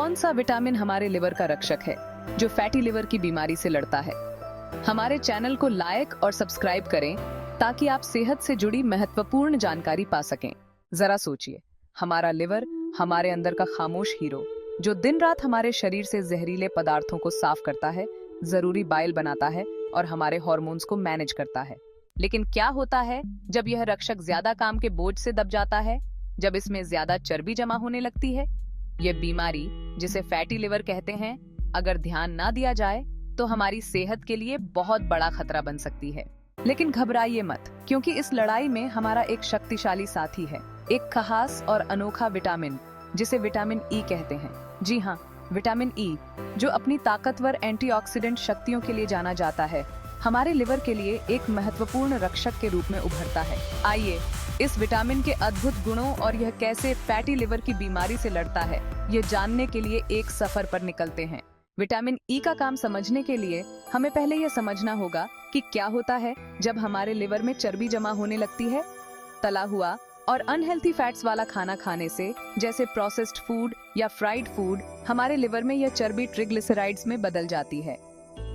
कौन सा विटामिन हमारे लिवर का रक्षक है जो फैटी लिवर की बीमारी से लड़ता है? हमारे चैनल को लाइक और सब्सक्राइब करें ताकि आप सेहत से जुड़ी महत्वपूर्ण जानकारी पा सकें। जरा सोचिए, हमारा लिवर हमारे अंदर का खामोश हीरो जो दिन रात हमारे शरीर से जहरीले पदार्थों को साफ करता है, जरूरी बाइल बनाता है और हमारे हार्मोन्स को मैनेज करता है। लेकिन क्या होता है जब यह रक्षक ज्यादा काम के बोझ से दब जाता है? जब इसमें ज्यादा चर्बी जमा होने लगती है। यह बीमारी, जिसे फैटी लिवर कहते हैं, अगर ध्यान ना दिया जाए तो हमारी सेहत के लिए बहुत बड़ा खतरा बन सकती है। लेकिन घबराइए मत, क्योंकि इस लड़ाई में हमारा एक शक्तिशाली साथी है, एक खास और अनोखा विटामिन जिसे विटामिन ई कहते हैं। जी हाँ, विटामिन ई, जो अपनी ताकतवर एंटीऑक्सीडेंट शक्तियों के लिए जाना जाता है, हमारे लिवर के लिए एक महत्वपूर्ण रक्षक के रूप में उभरता है। आइए इस विटामिन के अद्भुत गुणों और यह कैसे फैटी लिवर की बीमारी से लड़ता है, ये जानने के लिए एक सफर पर निकलते हैं। विटामिन ई का काम समझने के लिए हमें पहले यह समझना होगा कि क्या होता है जब हमारे लिवर में चर्बी जमा होने लगती है। तला हुआ और अनहेल्थी फैट्स वाला खाना खाने से, जैसे प्रोसेस्ड फूड या फ्राइड फूड, हमारे लिवर में यह चर्बी ट्रिग्लिसराइड्स में बदल जाती है।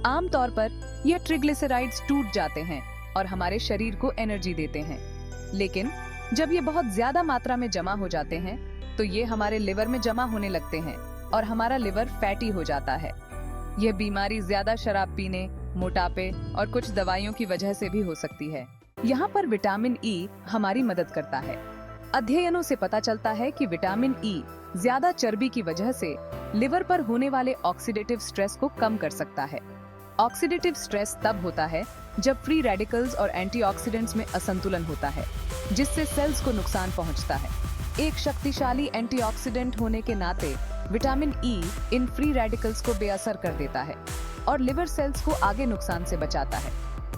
आमतौर पर यह ट्रिग्लिसराइड्स टूट जाते हैं और हमारे शरीर को एनर्जी देते हैं। लेकिन जब ये बहुत ज्यादा मात्रा में जमा हो जाते हैं तो ये हमारे लिवर में जमा होने लगते हैं और हमारा लिवर फैटी हो जाता है। यह बीमारी ज्यादा शराब पीने, मोटापे और कुछ दवाइयों की वजह से भी हो सकती है। यहाँ पर विटामिन ई हमारी मदद करता है। अध्ययनों से पता चलता है कि विटामिन ई ज्यादा चर्बी की वजह से लिवर पर होने वाले ऑक्सीडेटिव स्ट्रेस को कम कर सकता है। ऑक्सीडेटिव स्ट्रेस तब होता है जब फ्री रेडिकल्स और एंटीऑक्सीडेंट्स में असंतुलन होता है, जिससे सेल्स को नुकसान पहुंचता है। एक शक्तिशाली एंटीऑक्सीडेंट होने के नाते vitamin E in free radicals को बेअसर कर देता है और लिवर सेल्स को आगे नुकसान से बचाता है।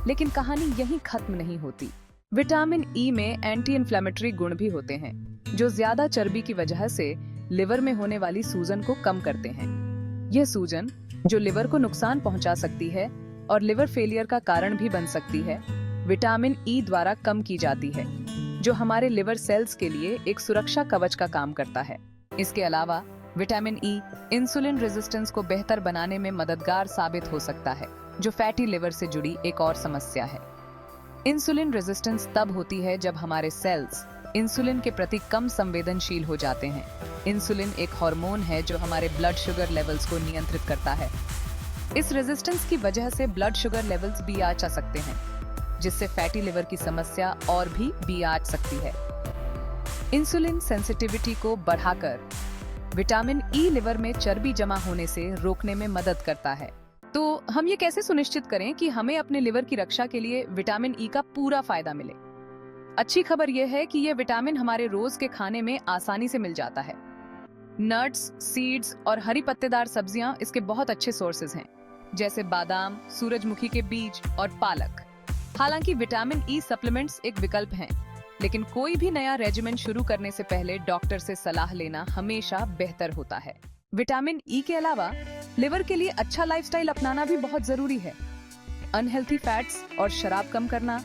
लेकिन कहानी यहीं खत्म नहीं होती। विटामिन ई में एंटी इन्फ्लेमेटरी गुण भी होते हैं, जो ज्यादा चर्बी की वजह से लिवर में होने वाली सूजन को कम करते हैं। यह सूजन, जो लिवर को नुकसान पहुंचा सकती है और लिवर फेलियर का कारण भी बन सकती है, विटामिन ई द्वारा कम की जाती है, जो हमारे लिवर सेल्स के लिए एक सुरक्षा कवच का काम करता है। इसके अलावा विटामिन ई इंसुलिन रेजिस्टेंस को बेहतर बनाने में मददगार साबित हो सकता है, जो फैटी लिवर से जुड़ी एक और समस्या है। इंसुलिन रेजिस्टेंस तब होती है जब हमारे सेल्स इंसुलिन के प्रति कम संवेदनशील हो जाते हैं। इंसुलिन एक हार्मोन है जो हमारे ब्लड शुगर लेवल्स को नियंत्रित करता है। इस रेजिस्टेंस की वजह से ब्लड शुगर लेवल्स भी आ सकते हैं, जिससे फैटी लिवर की समस्या और भी आ सकती है। इंसुलिन सेंसिटिविटी को बढ़ाकर विटामिन ई लिवर में चर्बी जमा होने से रोकने में मदद करता है। तो हम ये कैसे सुनिश्चित करें कि हमें अपने लिवर की रक्षा के लिए विटामिन ई का पूरा फायदा मिले? अच्छी खबर यह है कि यह विटामिन हमारे रोज के खाने में आसानी से मिल जाता है। नट्स, सीड्स और हरी पत्तेदार सब्जियां इसके बहुत अच्छे सोर्सेज हैं, जैसे बादाम, सूरजमुखी के बीज और पालक। हालांकि विटामिन ई सप्लीमेंट्स एक विकल्प हैं, लेकिन कोई भी नया रेजिमेन शुरू करने से पहले डॉक्टर से सलाह लेना हमेशा बेहतर होता है। विटामिन ई के अलावा लिवर के लिए अच्छा लाइफस्टाइल अपनाना भी बहुत जरूरी है। अनहेल्थी फैट्स और शराब कम करना,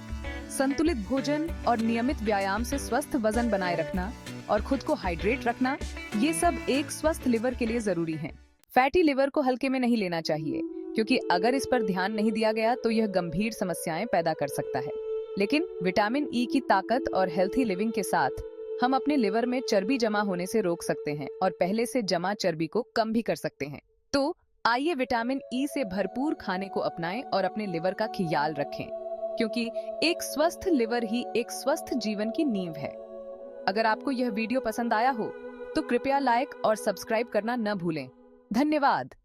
संतुलित भोजन और नियमित व्यायाम से स्वस्थ वजन बनाए रखना और खुद को हाइड्रेट रखना, ये सब एक स्वस्थ लिवर के लिए जरूरी हैं। फैटी लिवर को हल्के में नहीं लेना चाहिए, क्योंकि अगर इस पर ध्यान नहीं दिया गया तो यह गंभीर समस्याएं पैदा कर सकता है। लेकिन विटामिन ई की ताकत और हेल्थी लिविंग के साथ हम अपने लिवर में चर्बी जमा होने से रोक सकते हैं और पहले से जमा चर्बी को कम भी कर सकते हैं। तो आइए विटामिन ई से भरपूर खाने को अपनाएं और अपने लिवर का ख्याल रखें, क्योंकि एक स्वस्थ लिवर ही एक स्वस्थ जीवन की नींव है। अगर आपको यह वीडियो पसंद आया हो तो कृपया लाइक और सब्सक्राइब करना न भूलें। धन्यवाद।